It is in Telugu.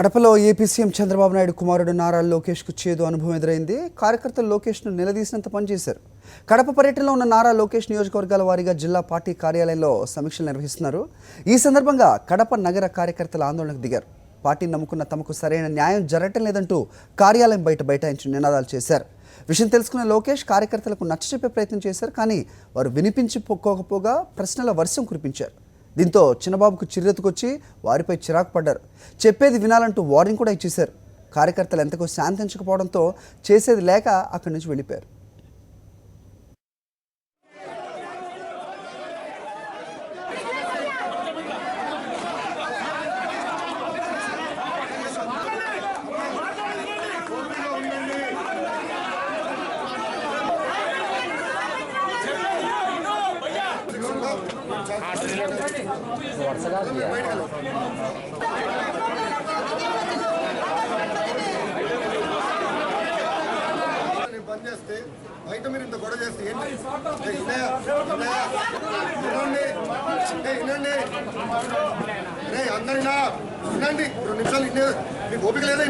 కడపలో ఏపీ సీఎం చంద్రబాబు నాయుడు కుమారుడు నారా లోకేష్కు చేదు అనుభవం ఎదురైంది. కార్యకర్తలు లోకేష్ను నిలదీసినంత పనిచేశారు. కడప పర్యటనలో ఉన్న నారా లోకేష్ నియోజకవర్గాల వారీగా జిల్లా పార్టీ కార్యాలయంలో సమీక్షలు నిర్వహిస్తున్నారు. ఈ సందర్భంగా కడప నగర కార్యకర్తల ఆందోళనకు దిగారు. పార్టీని నమ్ముకున్న తమకు సరైన న్యాయం జరగటం లేదంటూ కార్యాలయం బైఠాయించి నినాదాలు చేశారు. విషయం తెలుసుకున్న లోకేష్ కార్యకర్తలకు నచ్చచెప్పే ప్రయత్నం చేశారు. కానీ వారు వినిపించుకోకపోగా ప్రశ్నల వర్షం కురిపించారు. దీంతో చిన్నబాబుకు చిర్రెత్తుకొచ్చి వారిపై చిరాకు పడ్డారు. చెప్పేది వినాలంటూ వార్నింగ్ కూడా ఇచ్చేశారు. కార్యకర్తలు ఎంతకో శాంతించకపోవడంతో చేసేది లేక అక్కడి నుంచి వెళ్ళిపోయారు. చేస్తే బయట మీరు ఇంత గొడవ చేస్తే ఏంటి అందరినా వినండి 2 నిమిషాలు మీకు ఓపిక లేదా